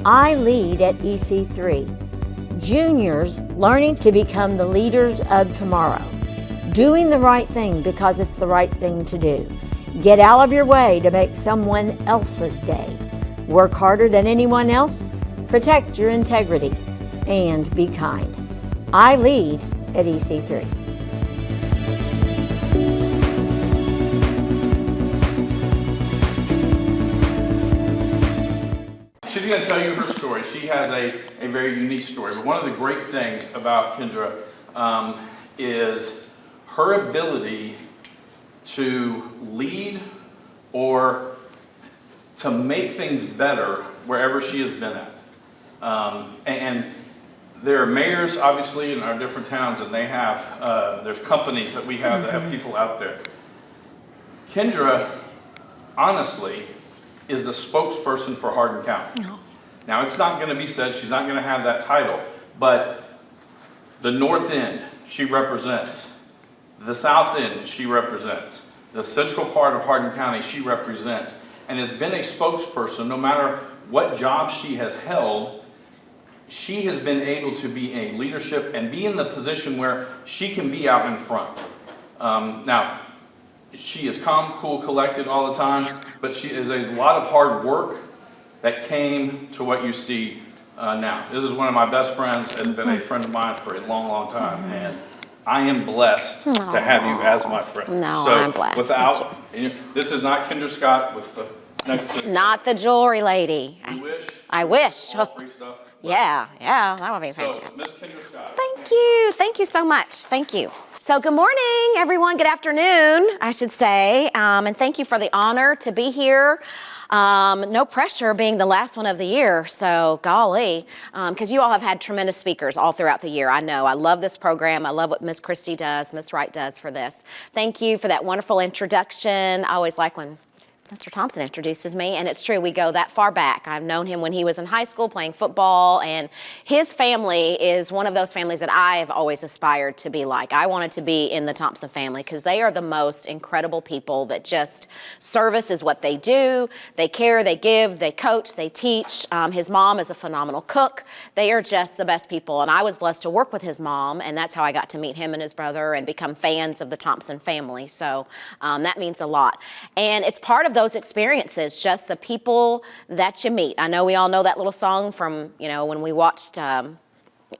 iLead at EC3. Juniors learning to become the leaders of tomorrow. Doing the right thing because it's the right thing to do. Get out of your way to make someone else's day. Work harder than anyone else. Protect your integrity. And be kind. iLead at EC3. She's going to tell you her story. She has a very unique story. But one of the great things about Kendra is her ability to lead or to make things better wherever she has been at. And there are mayors, obviously, in our different towns, and they have, there's companies that we have that have people out there. Kendra, honestly, is the spokesperson for Hardin County. No. Now, it's not going to be said, she's not going to have that title, but the North End, she represents. The South End, she represents. The central part of Hardin County, she represents. And has been a spokesperson, no matter what job she has held, she has been able to be a leadership and be in the position where she can be out in front. Now, she is calm, cool, collected all the time, but she is a lot of hard work that came to what you see now. This is one of my best friends and been a friend of mine for a long, long time. And I am blessed to have you as my friend. No, so I'm blessed. Without, this is not Kendra Scott with the next to not the jewelry lady. You wish? I wish. All free stuff. Yeah, that would be fantastic. So, Miss Kendra Scott. Thank you so much. Thank you. So good morning, everyone. Good afternoon, I should say. And thank you for the honor to be here. No pressure being the last one of the year, so golly, because you all have had tremendous speakers all throughout the year. I know. I love this program. I love what Miss Christie does, Miss Wright does for this. Thank you for that wonderful introduction. I always like when Mr. Thompson introduces me, and it's true, we go that far back. I've known him when he was in high school playing football, and his family is one of those families that I have always aspired to be like. I wanted to be in the Thompson family because they are the most incredible people that just service is what they do. They care, they give, they coach, they teach. His mom is a phenomenal cook. They are just the best people, and I was blessed to work with his mom, and that's how I got to meet him and his brother and become fans of the Thompson family. So that means a lot. And it's part of those experiences, just the people that you meet. I know we all know that little song from, when we watched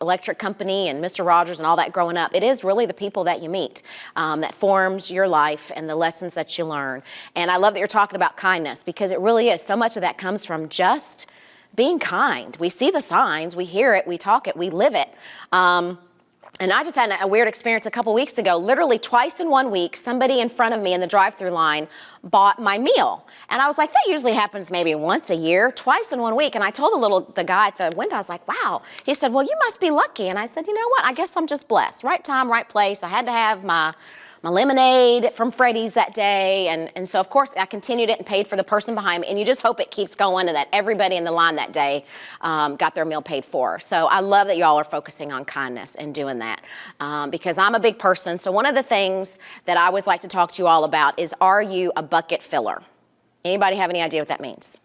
Electric Company and Mr. Rogers and all that growing up. It is really the people that you meet that forms your life and the lessons that you learn. And I love that you're talking about kindness, because it really is. So much of that comes from just being kind. We see the signs, we hear it, we talk it, we live it. And I just had a weird experience a couple weeks ago. Literally twice in 1 week, somebody in front of me in the drive-through line bought my meal. And I was like, that usually happens maybe once a year, twice in 1 week. And I told the guy at the window, I was like, wow. He said, well, you must be lucky. And I said, you know what? I guess I'm just blessed. Right time, right place. I had to have my lemonade from Freddy's that day. And so, of course, I continued it and paid for the person behind me. And you just hope it keeps going and that everybody in the line that day got their meal paid for. So I love that y'all are focusing on kindness and doing that because I'm a big person. So one of the things that I always like to talk to you all about is, are you a bucket filler? Anybody have any idea what that means?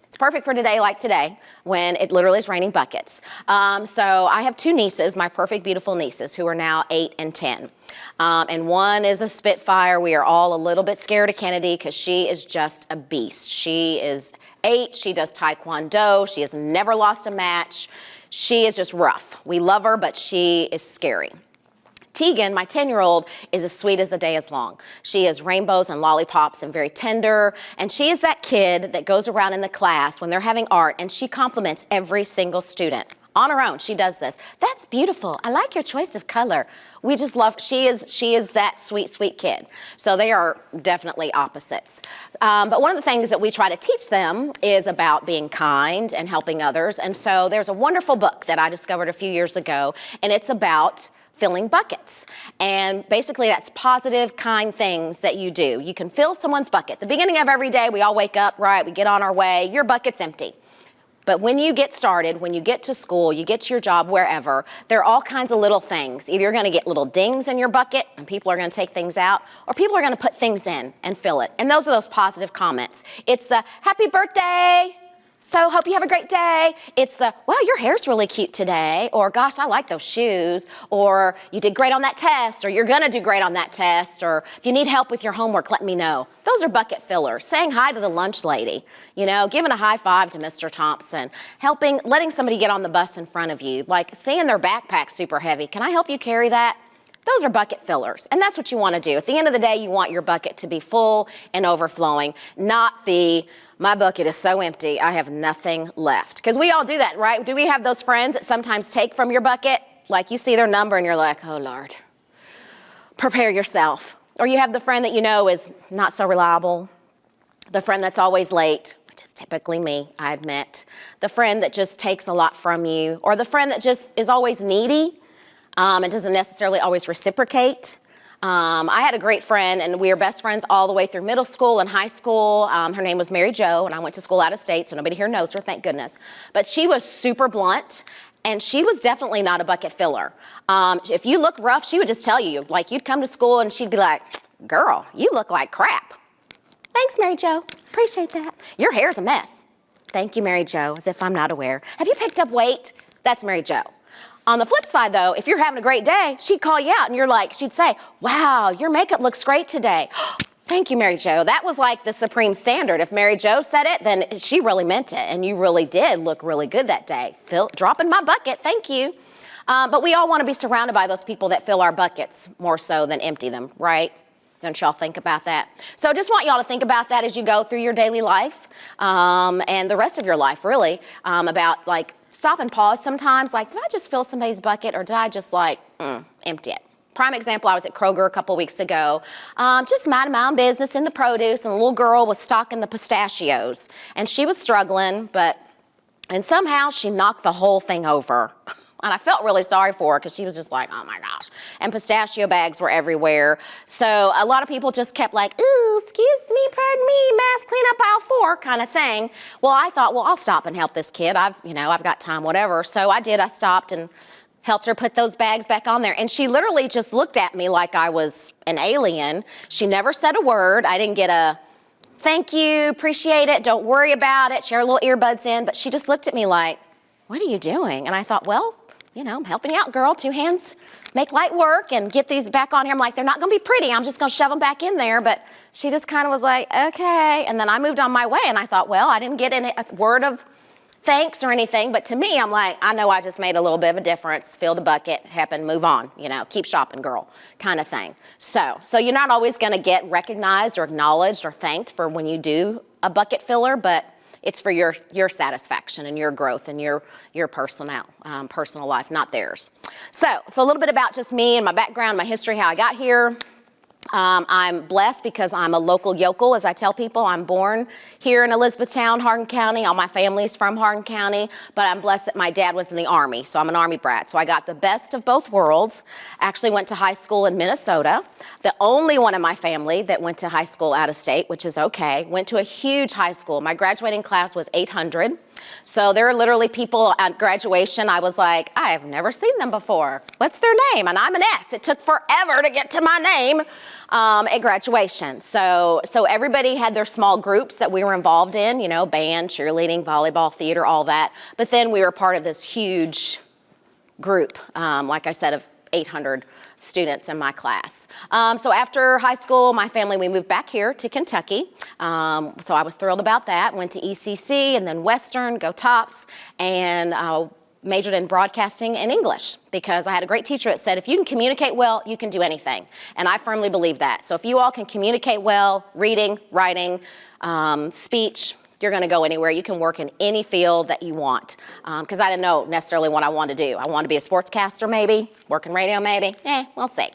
It's perfect for today, like today, when it literally is raining buckets. So I have two nieces, my perfect, beautiful nieces, who are now 8 and 10. And one is a Spitfire. We are all a little bit scared of Kennedy because she is just a beast. She is 8. She does Taekwondo. She has never lost a match. She is just rough. We love her, but she is scary. Tegan, my 10-year-old, is as sweet as the day is long. She is rainbows and lollipops and very tender. And she is that kid that goes around in the class when they're having art and she compliments every single student. On her own, she does this. That's beautiful. I like your choice of color. We just love, she is that sweet, sweet kid. So they are definitely opposites. But one of the things that we try to teach them is about being kind and helping others. And so there's a wonderful book that I discovered a few years ago, and it's about filling buckets. And basically that's positive, kind things that you do. You can fill someone's bucket. The beginning of every day, we all wake up, right? We get on our way, your bucket's empty. But when you get started, when you get to school, you get to your job, wherever, there are all kinds of little things. Either you're gonna get little dings in your bucket and people are gonna take things out, or people are gonna put things in and fill it. And those are those positive comments. It's the happy birthday, So hope you have a great day. It's the, wow, your hair's really cute today, or gosh, I like those shoes, or you did great on that test, or you're gonna do great on that test, or if you need help with your homework, let me know. Those are bucket fillers. Saying hi to the lunch lady, you know, giving a high five to Mr. Thompson, letting somebody get on the bus in front of you, like seeing their backpack super heavy. Can I help you carry that? Those are bucket fillers, and that's what you wanna do. At the end of the day, you want your bucket to be full and overflowing, not my bucket is so empty, I have nothing left. Because we all do that, right? Do we have those friends that sometimes take from your bucket? Like you see their number and you're like, oh Lord, prepare yourself. Or you have the friend that you know is not so reliable, the friend that's always late, which is typically me, I admit, the friend that just takes a lot from you, or the friend that just is always needy and doesn't necessarily always reciprocate. I had a great friend, and we were best friends all the way through middle school and high school. Her name was Mary Jo, and I went to school out of state, so nobody here knows her, thank goodness. But she was super blunt, and she was definitely not a bucket filler. If you look rough, she would just tell you. Like, you'd come to school, and she'd be like, girl, you look like crap. Thanks, Mary Jo. Appreciate that. Your hair's a mess. Thank you, Mary Jo, as if I'm not aware. Have you picked up weight? That's Mary Jo. On the flip side, though, if you're having a great day, she'd call you out, and she'd say, wow, your makeup looks great today. Thank you, Mary Jo. That was like the supreme standard. If Mary Jo said it, then she really meant it, and you really did look really good that day. Drop in my bucket, thank you. But we all want to be surrounded by those people that fill our buckets more so than empty them, right? Don't y'all think about that? So I just want y'all to think about that as you go through your daily life and the rest of your life, really, about like, stop and pause sometimes, like, did I just fill somebody's bucket, or did I just like empty it? Prime example, I was at Kroger a couple weeks ago, just minding my own business in the produce, and a little girl was stocking the pistachios, and she was struggling, and somehow she knocked the whole thing over. And I felt really sorry for her because she was just like, oh my gosh. And pistachio bags were everywhere. So a lot of people just kept like, ooh, excuse me, pardon me, mass cleanup aisle 4 kind of thing. Well, I thought, well, I'll stop and help this kid. I've got time, whatever. So I did. I stopped and helped her put those bags back on there. And she literally just looked at me like I was an alien. She never said a word. I didn't get a thank you, appreciate it, don't worry about it. She had her little earbuds in, but she just looked at me like, what are you doing? And I thought, well, I'm helping you out, girl. 2 hands make light work, and get these back on here. I'm like, they're not gonna be pretty. I'm just gonna shove them back in there. But she just kind of was like, okay. And then I moved on my way, and I thought, well, I didn't get a word of thanks or anything. But to me, I'm like, I know I just made a little bit of a difference. Filled a bucket, happened, move on. Keep shopping, girl, kind of thing. So you're not always gonna get recognized or acknowledged or thanked for when you do a bucket filler, but it's for your satisfaction and your growth and your personal life, not theirs. So a little bit about just me and my background, my history, how I got here. I'm blessed because I'm a local yokel, as I tell people. I'm born here in Elizabethtown, Hardin County. All my family's from Hardin County, but I'm blessed that my dad was in the Army, so I'm an Army brat. So I got the best of both worlds. Actually went to high school in Minnesota. The only one in my family that went to high school out of state, which is okay. Went to a huge high school. My graduating class was 800. So there are literally people at graduation, I was like, I have never seen them before. What's their name? And I'm an S. It took forever to get to my name at graduation. So everybody had their small groups that we were involved in, band, cheerleading, volleyball, theater, all that. But then we were part of this huge group, like I said, of 800 students in my class. So after high school, my family, we moved back here to Kentucky. So I was thrilled about that. Went to ECC and then Western, go Tops, and majored in broadcasting and English because I had a great teacher that said, if you can communicate well, you can do anything. And I firmly believe that. So if you all can communicate well, reading, writing, speech, you're gonna go anywhere. You can work in any field that you want. Because I didn't know necessarily what I wanted to do. I wanted to be a sportscaster maybe, work in radio maybe, we'll see.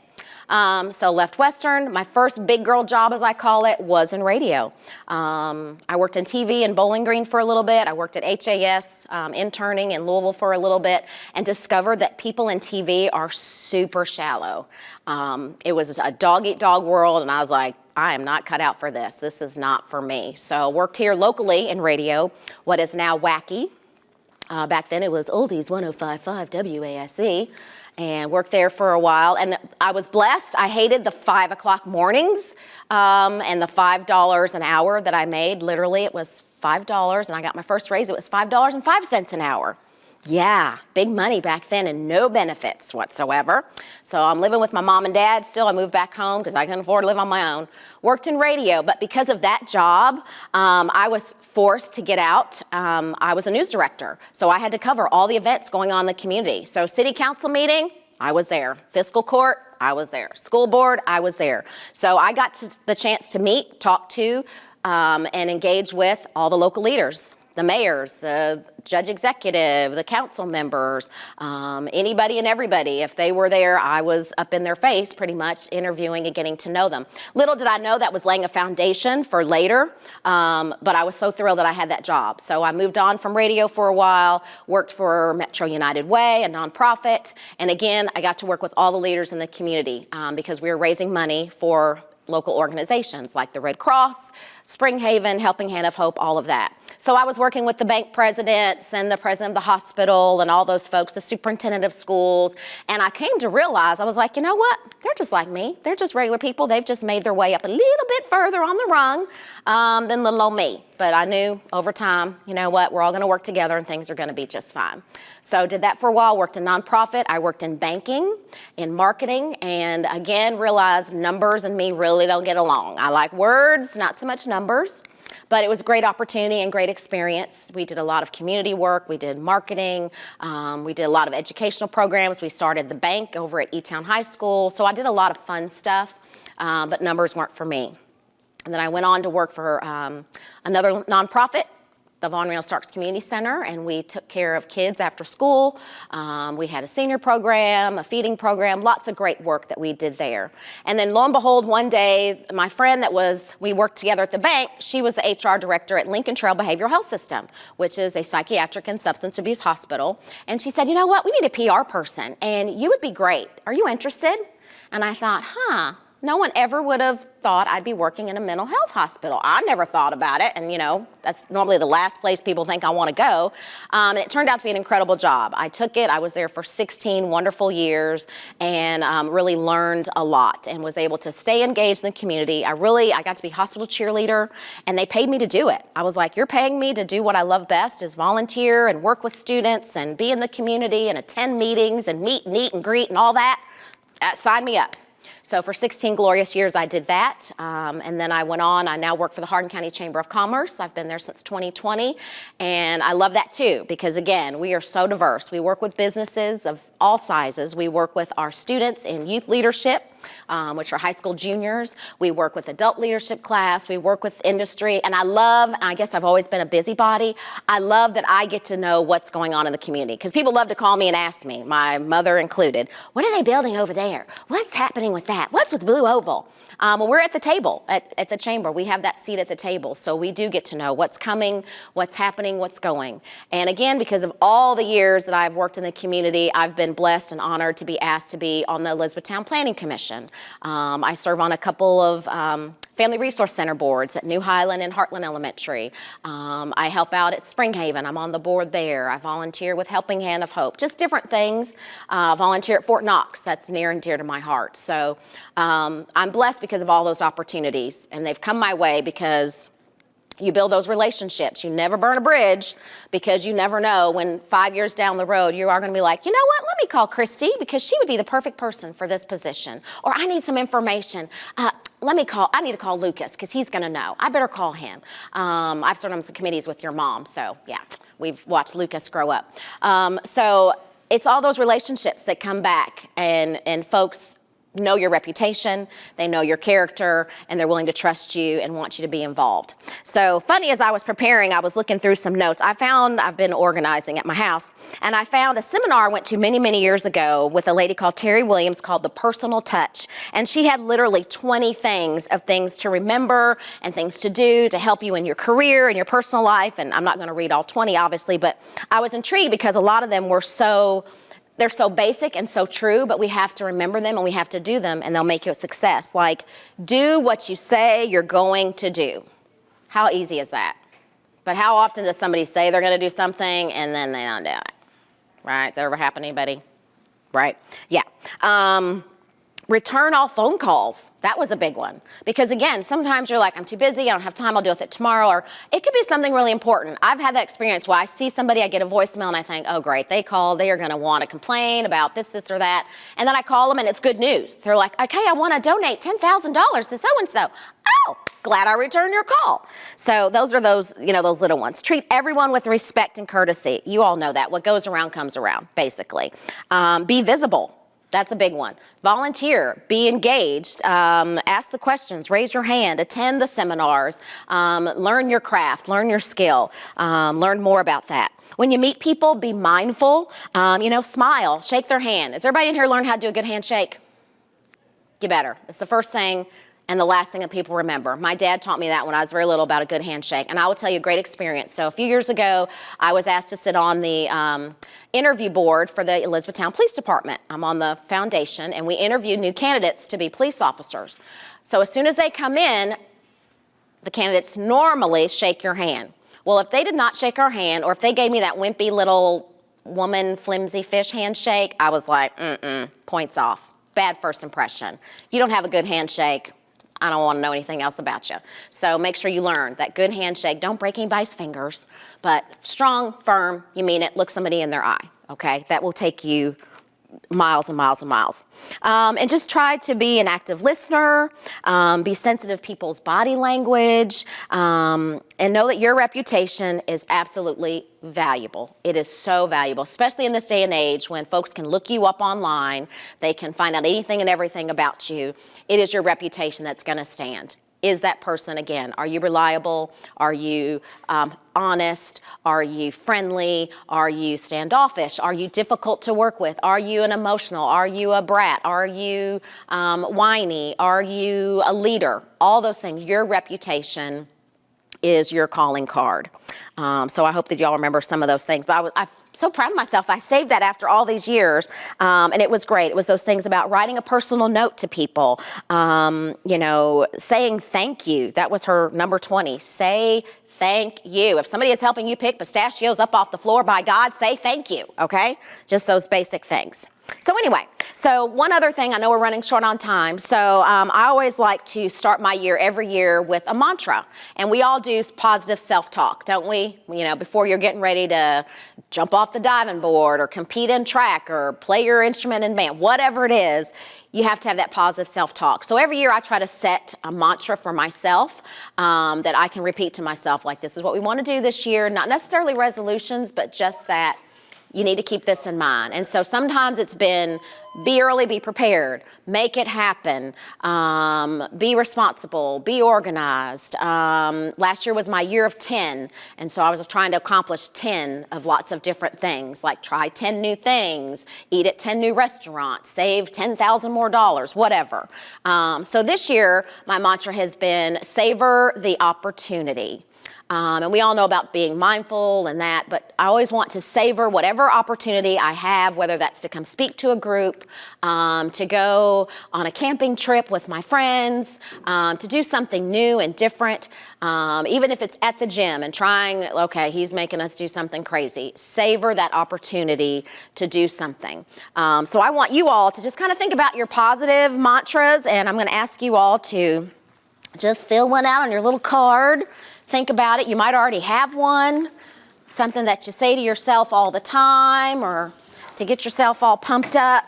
So left Western. My first big girl job, as I call it, was in radio. I worked in TV in Bowling Green for a little bit. I worked at HAS, interning in Louisville for a little bit, and discovered that people in TV are super shallow. It was a dog-eat-dog world, and I was like, I am not cut out for this. This is not for me. So worked here locally in radio, what is now Wacky. Back then it was Oldies 105.5 WASC. And worked there for a while, and I was blessed. I hated the 5 o'clock mornings and the $5 an hour that I made. Literally, it was $5, and I got my first raise, it was $5.05 an hour. Yeah, big money back then and no benefits whatsoever. So I'm living with my mom and dad still. I moved back home because I couldn't afford to live on my own. Worked in radio, but because of that job, I was forced to get out. I was a news director, so I had to cover all the events going on in the community. So city council meeting, I was there. Fiscal court, I was there. School board, I was there. So I got the chance to meet, talk to, and engage with all the local leaders. The mayors, the judge executive, the council members, anybody and everybody. If they were there, I was up in their face pretty much interviewing and getting to know them. Little did I know that was laying a foundation for later, but I was so thrilled that I had that job. So I moved on from radio for a while, worked for Metro United Way, a nonprofit, and again, I got to work with all the leaders in the community because we were raising money for local organizations like the Red Cross, Springhaven, Helping Hand of Hope, all of that. So I was working with the bank presidents and the president of the hospital and all those folks, the superintendent of schools, and I came to realize, I was like, you know what? They're just like me. They're just regular people. They've just made their way up a little bit further on the rung than little old me. But I knew over time, you know what? We're all going to work together and things are going to be just fine. So did that for a while, worked in nonprofit. I worked in banking, in marketing, and again, realized numbers and me really don't get along. I like words, not so much numbers. But it was a great opportunity and great experience. We did a lot of community work. We did marketing. We did a lot of educational programs. We started the bank over at E-Town High School. So I did a lot of fun stuff, but numbers weren't for me. And then I went on to work for another nonprofit, the Von Reno Starks Community Center, and we took care of kids after school. We had a senior program, a feeding program, lots of great work that we did there. And then lo and behold, one day, my friend we worked together at the bank, she was the HR director at Lincoln Trail Behavioral Health System, which is a psychiatric and substance abuse hospital. And she said, you know what, we need a PR person, and you would be great. Are you interested? And I thought, no one ever would have thought I'd be working in a mental health hospital. I never thought about it, and you know, that's normally the last place people think I want to go. And it turned out to be an incredible job. I took it, I was there for 16 wonderful years, and really learned a lot, and was able to stay engaged in the community. I got to be hospital cheerleader, and they paid me to do it. I was like, you're paying me to do what I love best, is volunteer and work with students and be in the community and attend meetings and meet and eat and greet and all that. Sign me up. So for 16 glorious years, I did that. And then I went on. I now work for the Hardin County Chamber of Commerce. I've been there since 2020. And I love that too, because again, we are so diverse. We work with businesses of all sizes. We work with our students in youth leadership, which are high school juniors. We work with adult leadership class. We work with industry. And I guess I've always been a busybody. I love that I get to know what's going on in the community, because people love to call me and ask me, my mother included, what are they building over there? What's happening with that? What's with Blue Oval? Well, we're at the table at the chamber. We have that seat at the table. So we do get to know what's coming, what's happening, what's going. And again, because of all the years that I've worked in the community, I've been blessed and honored to be asked to be on the Elizabethtown Planning Commission. I serve on a couple of Family Resource Center boards at New Highland and Heartland Elementary. I help out at Springhaven. I'm on the board there. I volunteer with Helping Hand of Hope, just different things. Volunteer at Fort Knox. That's near and dear to my heart. So I'm blessed because of all those opportunities, and they've come my way because you build those relationships. You never burn a bridge, because you never know when 5 years down the road you are going to be like, you know what, let me call Christy because she would be the perfect person for this position. Or I need some information. I need to call Lucas because he's going to know. I better call him. I've served on some committees with your mom, so yeah, we've watched Lucas grow up. So it's all those relationships that come back, and folks know your reputation, they know your character, and they're willing to trust you and want you to be involved. So funny, as I was preparing, I was looking through some notes. I've been organizing at my house, and I found a seminar I went to many, many years ago with a lady called Terry Williams called The Personal Touch. And she had literally 20 things to remember and things to do to help you in your career and your personal life. And I'm not going to read all 20, obviously, but I was intrigued because a lot of them were they're so basic and so true, but we have to remember them and we have to do them, and they'll make you a success. Like, do what you say you're going to do. How easy is that? But how often does somebody say they're going to do something and then they don't do it? Right? Does that ever happen to anybody? Right? Yeah. Return all phone calls. That was a big one. Because again, sometimes you're like, I'm too busy, I don't have time, I'll deal with it tomorrow. Or it could be something really important. I've had that experience where I see somebody, I get a voicemail and I think, oh great, they called, they are gonna wanna complain about this or that. And then I call them and it's good news. They're like, okay, I wanna donate $10,000 to so-and-so. Oh, glad I returned your call. So those are those little ones. Treat everyone with respect and courtesy. You all know that. What goes around comes around, basically. Be visible. That's a big one. Volunteer, be engaged, ask the questions, raise your hand, attend the seminars, learn your craft, learn your skill, learn more about that. When you meet people, be mindful, smile, shake their hand. Has everybody in here learned how to do a good handshake? You better. It's the first thing and the last thing that people remember. My dad taught me that when I was very little about a good handshake, and I will tell you a great experience. So a few years ago, I was asked to sit on the interview board for the Elizabethtown Police Department. I'm on the foundation, and we interview new candidates to be police officers. So as soon as they come in, the candidates normally shake your hand. Well, if they did not shake our hand, or if they gave me that wimpy little woman flimsy fish handshake, I was like, points off. Bad first impression. You don't have a good handshake, I don't want to know anything else about you. So make sure you learn that good handshake. Don't break anybody's fingers, but strong, firm, you mean it, look somebody in their eye, okay? That will take you miles and miles and miles. And just try to be an active listener, be sensitive to people's body language, and know that your reputation is absolutely valuable. It is so valuable, especially in this day and age when folks can look you up online, they can find out anything and everything about you. It is your reputation that's gonna stand. Is that person, again, are you reliable? Are you honest? Are you friendly? Are you standoffish? Are you difficult to work with? Are you an emotional? Are you a brat? Are you whiny? Are you a leader? All those things, your reputation is your calling card. So I hope that y'all remember some of those things. But I'm so proud of myself. I saved that after all these years, and it was great. It was those things about writing a personal note to people, saying thank you. That was her number 20. Say thank you. If somebody is helping you pick pistachios up off the floor, by God, say thank you, okay? Just those basic things. So anyway, one other thing, I know we're running short on time, so I always like to start my year every year with a mantra, and we all do positive self-talk, don't we? Before you're getting ready to jump off the diving board or compete in track or play your instrument in band, whatever it is, you have to have that positive self-talk. So every year I try to set a mantra for myself that I can repeat to myself, like this is what we want to do this year, not necessarily resolutions, but just that you need to keep this in mind. And so sometimes it's been be early, be prepared, make it happen, be responsible, be organized. Last year was my year of 10, and so I was trying to accomplish 10 of lots of different things, like try 10 new things, eat at 10 new restaurants, save $10,000 more dollars, whatever. So this year, my mantra has been savor the opportunity. And we all know about being mindful and that, but I always want to savor whatever opportunity I have, whether that's to come speak to a group, to go on a camping trip with my friends, to do something new and different, even if it's at the gym and trying, okay, he's making us do something crazy. Savor that opportunity to do something. So I want you all to just kind of think about your positive mantras, and I'm going to ask you all to just fill one out on your little card. Think about it. You might already have one, something that you say to yourself all the time or to get yourself all pumped up.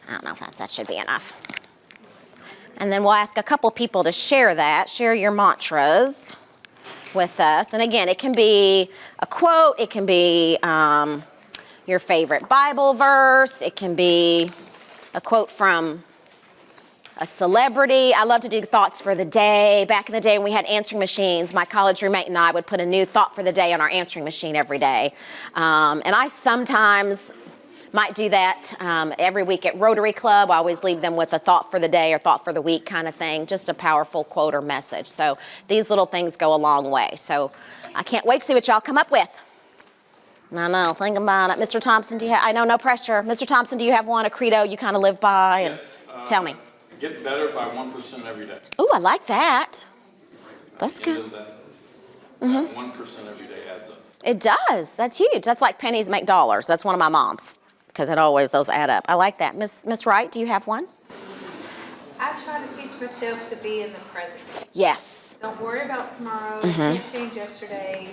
I don't know if that should be enough. And then we'll ask a couple people to share your mantras with us. And again, it can be a quote, it can be your favorite Bible verse, it can be a quote from a celebrity. I love to do thoughts for the day. Back in the day when we had answering machines, my college roommate and I would put a new thought for the day on our answering machine every day. And I sometimes might do that every week at Rotary Club. I always leave them with a thought for the day or thought for the week kind of thing, just a powerful quote or message. So these little things go a long way. So I can't wait to see what y'all come up with. I know, think about it. Mr. Thompson, I know, no pressure. Mr. Thompson, do you have one, a credo you kind of live by? And yes, tell me. Get better by 1% every day. Ooh, I like that. That's good. That 1% every day adds up. It does. That's huge. That's like pennies make dollars. That's one of my mom's because those add up. I like that. Miss Wright, do you have one? I try to teach myself to be in the present. Yes. Don't worry about tomorrow. You can't change yesterday.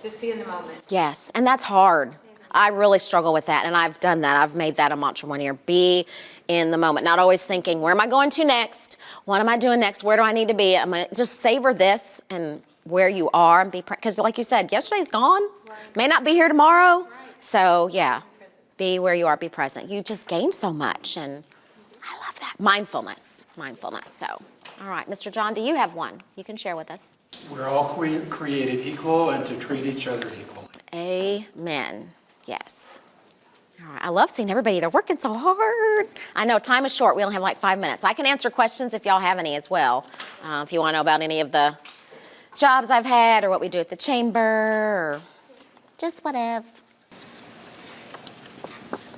Just be in the moment. Yes, and that's hard. I really struggle with that, and I've done that. I've made that a mantra one year. Be in the moment. Not always thinking, where am I going to next? What am I doing next? Where do I need to be? I'm gonna just savor this and where you are, and be, because like you said, yesterday's gone. Right. May not be here tomorrow. Right. So yeah, be where you are, be present. You just gain so much, and I love that. Mindfulness. So, all right, Mr. John, do you have one you can share with us? We're all created equal and to treat each other equally. Amen. Yes. All right. I love seeing everybody. They're working so hard. I know time is short. We only have like 5 minutes. I can answer questions if y'all have any as well. If you want to know about any of the jobs I've had or what we do at the chamber or just whatever.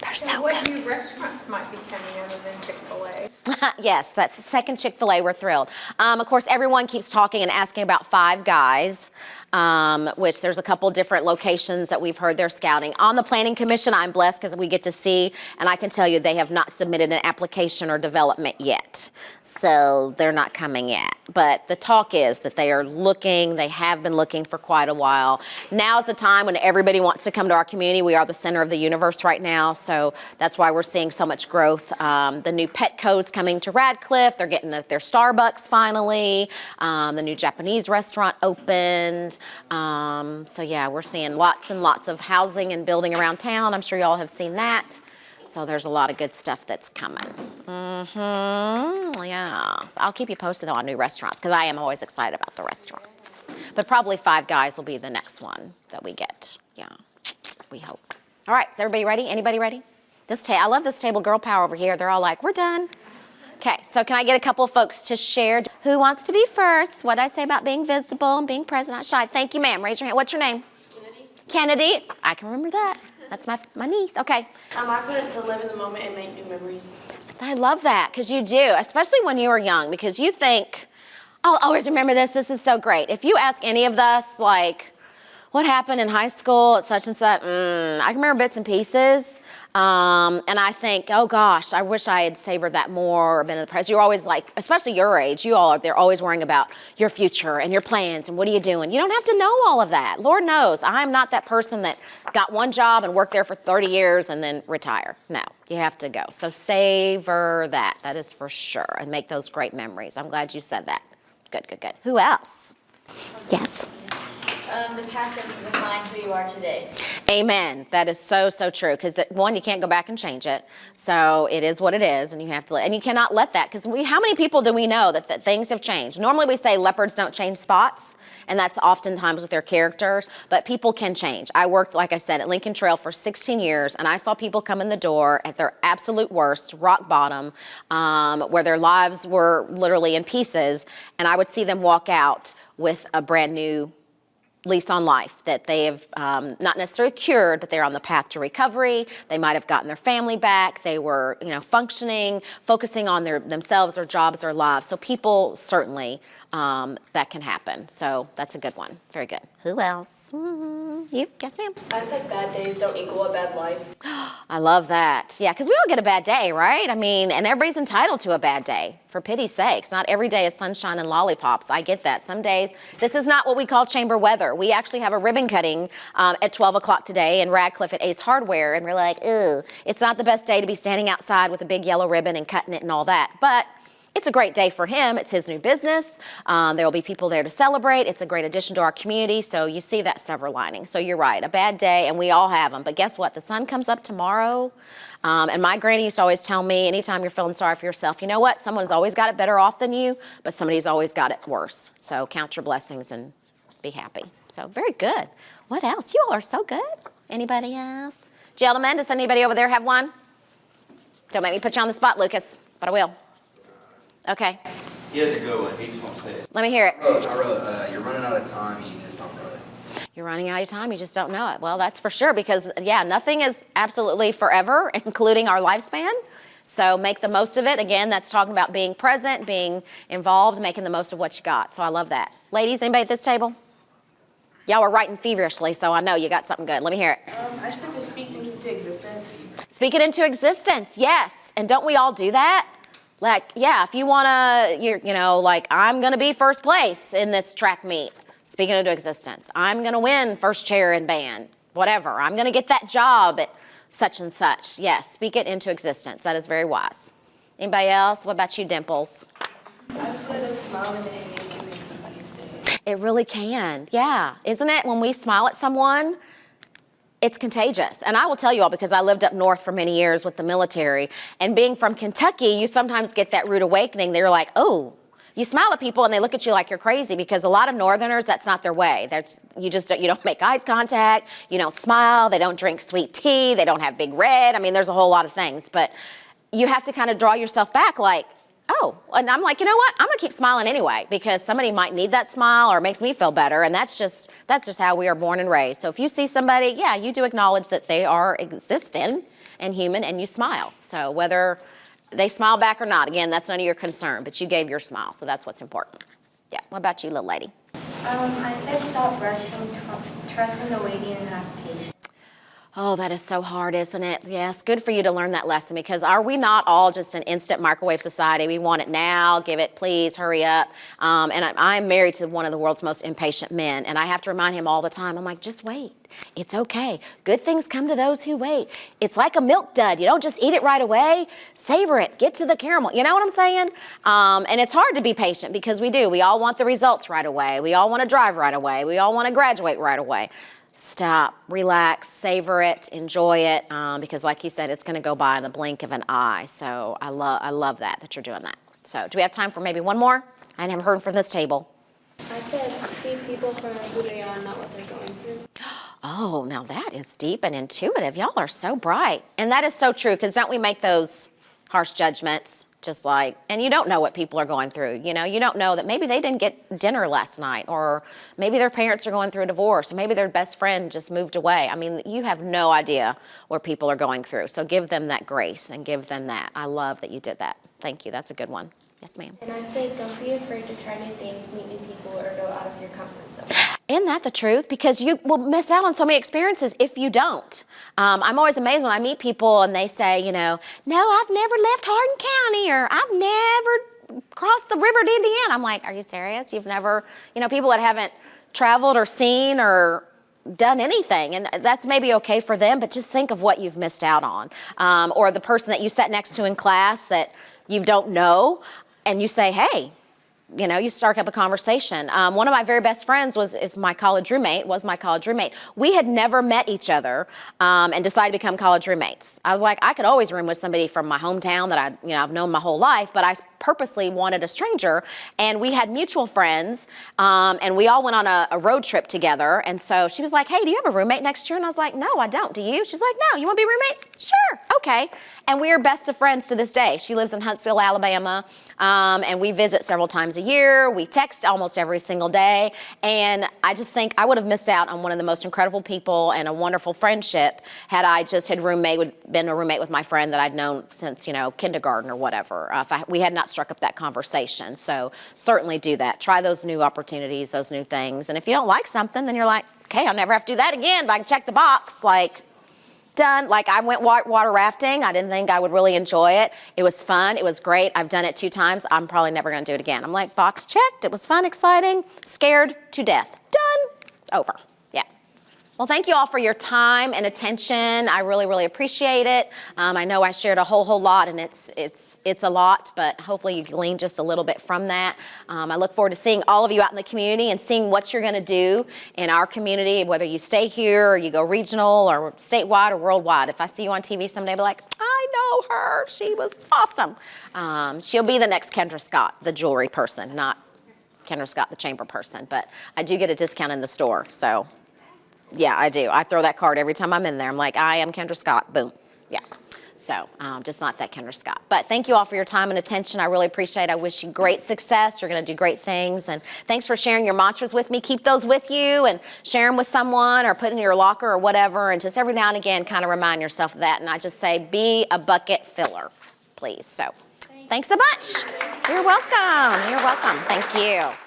They're so what good. new restaurants might be coming other than Chick-fil-A? Yes, that's the second Chick-fil-A. We're thrilled. Of course, everyone keeps talking and asking about Five Guys, which there's a couple different locations that we've heard they're scouting. On the Planning Commission, I'm blessed because we get to see, and I can tell you they have not submitted an application or development yet. So they're not coming yet. But the talk is that they are looking, they have been looking for quite a while. Now's the time when everybody wants to come to our community. We are the center of the universe right now, so that's why we're seeing so much growth. The new Petco's coming to Radcliffe. They're getting their Starbucks finally. The new Japanese restaurant opened. So yeah, we're seeing lots and lots of housing and building around town. I'm sure y'all have seen that. So there's a lot of good stuff that's coming. Yeah. So I'll keep you posted though on new restaurants because I am always excited about the restaurants. But probably Five Guys will be the next one that we get. Yeah, we hope. All right, is everybody ready? Anybody ready? I love this table girl power over here. They're all like, we're done. Okay, so can I get a couple of folks to share? Who wants to be first? What did I say about being visible and being present, not shy? Thank you, ma'am. Raise your hand. What's your name? Kennedy. I can remember that. That's my niece. Okay. I put it to live in the moment and make new memories. I love that because you do, especially when you were young, because you think, I'll always remember this. This is so great. If you ask any of us, like, what happened in high school at such and such, I can remember bits and pieces. And I think, oh gosh, I wish I had savored that more or been in the present. You're always like, especially your age, they're always worrying about your future and your plans and what are you doing? You don't have to know all of that. Lord knows, I'm not that person that got one job and worked there for 30 years and then retire. No, you have to go. So savor that. That is for sure. And make those great memories. I'm glad you said that. Good. Who else? Yes. The past doesn't define who you are today. Amen. That is so true. Because one, you can't go back and change it. So it is what it is, and you have to. And you cannot let that. Because how many people do we know that things have changed? Normally, we say leopards don't change spots, and that's oftentimes with their characters. But people can change. I worked, like I said, at Lincoln Trail for 16 years, and I saw people come in the door at their absolute worst, rock bottom, where their lives were literally in pieces, and I would see them walk out with a brand new lease on life, that they have not necessarily cured, but they're on the path to recovery. They might have gotten their family back. They were, functioning, focusing on themselves, their jobs, their lives. So people certainly, that can happen. So that's a good one. Very good. Who else? You? Yes, ma'am. I said bad days don't equal a bad life. I love that. Yeah, because we all get a bad day, right? I mean, and everybody's entitled to a bad day. For pity's sakes, not every day is sunshine and lollipops. I get that. Some days, this is not what we call chamber weather. We actually have a ribbon cutting at 12 o'clock today in Radcliffe at Ace Hardware, and we're like, ew, it's not the best day to be standing outside with a big yellow ribbon and cutting it and all that. But it's a great day for him. It's his new business. There will be people there to celebrate. It's a great addition to our community. So you see that silver lining. So you're right, a bad day, and we all have them. But guess what? The sun comes up tomorrow. And my granny used to always tell me, anytime you're feeling sorry for yourself, you know what? Someone's always got it better off than you, but somebody's always got it worse. So count your blessings and be happy. So very good. What else? You all are so good. Anybody else? Gentlemen, does anybody over there have one? Don't make me put you on the spot, Lucas, but I will. Okay. He has a good one. He just won't say it. Let me hear it. I wrote, you're running out of time, you just don't know it. You're running out of time, you just don't know it. Well, that's for sure because, yeah, nothing is absolutely forever, including our lifespan. So make the most of it. Again, that's talking about being present, being involved, making the most of what you got. So I love that. Ladies, anybody at this table? Y'all were writing feverishly, so I know you got something good. Let me hear it. I said to speak things into existence. Speak it into existence, yes. And don't we all do that? Like, yeah, if you wanna, like, I'm gonna be first place in this track meet. Speak it into existence. I'm gonna win first chair in band, whatever. I'm gonna get that job at such and such. Yes, speak it into existence. That is very wise. Anybody else? What about you, Dimples? I've put a smile in it and it can make somebody's day. It really can, yeah. Isn't it? When we smile at someone, it's contagious. And I will tell you all, because I lived up north for many years with the military, and being from Kentucky, you sometimes get that rude awakening. They're like, oh, you smile at people and they look at you like you're crazy, because a lot of Northerners, that's not their way. You don't make eye contact, you don't smile, they don't drink sweet tea, they don't have Big Red. I mean, there's a whole lot of things, but you have to kind of draw yourself back like, oh, and I'm like, you know what? I'm gonna keep smiling anyway, because somebody might need that smile or it makes me feel better, and that's just how we are born and raised. So if you see somebody, yeah, you do acknowledge that they are existing and human, and you smile. So whether they smile back or not, again, that's none of your concern, but you gave your smile, so that's what's important. Yeah, what about you, little lady? I said stop rushing, trusting the waiting and have patience. Oh, that is so hard, isn't it? Yes, good for you to learn that lesson, because are we not all just an instant microwave society? We want it now, give it, please, hurry up. And I'm married to one of the world's most impatient men, and I have to remind him all the time, I'm like, just wait. It's okay. Good things come to those who wait. It's like a milk dud. You don't just eat it right away. Savor it. Get to the caramel. You know what I'm saying? And it's hard to be patient, because we do. We all want the results right away. We all want to drive right away. We all want to graduate right away. Stop, relax, savor it, enjoy it, because like you said, it's going to go by in the blink of an eye. So I love that you're doing that. So do we have time for maybe one more? I haven't heard from this table. I said see people for who they are, not what they're going through. Oh, now that is deep and intuitive. Y'all are so bright. And that is so true, because don't we make those harsh judgments? Just like, and you don't know what people are going through. You don't know that maybe they didn't get dinner last night, or maybe their parents are going through a divorce, or maybe their best friend just moved away. I mean, you have no idea what people are going through. So give them that grace and give them that. I love that you did that. Thank you. That's a good one. Yes, ma'am. And I say don't be afraid to try new things, meet new people, or go out of your comfort zone. Isn't that the truth? Because you will miss out on so many experiences if you don't. I'm always amazed when I meet people and they say, no, I've never left Hardin County, or I've never crossed the river to Indiana. I'm like, are you serious? You've never, people that haven't traveled or seen or done anything, and that's maybe okay for them, but just think of what you've missed out on. Or the person that you sat next to in class that you don't know, and you say, hey, you start up a conversation. One of my very best friends was my college roommate. We had never met each other, and decided to become college roommates. I was like, I could always room with somebody from my hometown that I've known my whole life, but I purposely wanted a stranger. And we had mutual friends, and we all went on a road trip together. And so she was like, hey, do you have a roommate next year? And I was like, no, I don't. Do you? She's like, no, you want to be roommates? Sure, okay. And we are best of friends to this day. She lives in Huntsville, Alabama, and we visit several times a year. We text almost every single day. And I just think I would have missed out on one of the most incredible people and a wonderful friendship had I just been a roommate with my friend that I'd known since, kindergarten or whatever. We had not struck up that conversation. So certainly do that. Try those new opportunities, those new things. And if you don't like something, then you're like, okay, I'll never have to do that again, but I can check the box, like, done. Like, I went water rafting. I didn't think I would really enjoy it. It was fun. It was great. I've done it 2 times. I'm probably never going to do it again. I'm like, box checked. It was fun, exciting, scared to death. Done. Over. Yeah. Well, thank you all for your time and attention. I really, really appreciate it. I know I shared a whole lot, and it's a lot, but hopefully you gleaned just a little bit from that. I look forward to seeing all of you out in the community and seeing what you're going to do in our community, whether you stay here or you go regional or statewide or worldwide. If I see you on TV someday, I'll be like, I know her. She was awesome. She'll be the next Kendra Scott, the jewelry person, not Kendra Scott, the chamber person. But I do get a discount in the store, so yeah, I do. I throw that card every time I'm in there. I'm like, I am Kendra Scott. Boom. Yeah. So just not that Kendra Scott. But thank you all for your time and attention. I really appreciate it. I wish you great success. You're going to do great things. And thanks for sharing your mantras with me. Keep those with you and share them with someone or put in your locker or whatever. And just every now and again, kind of remind yourself of that. And I just say, be a bucket filler, please. So thanks so much. You're welcome. You're welcome. Thank you.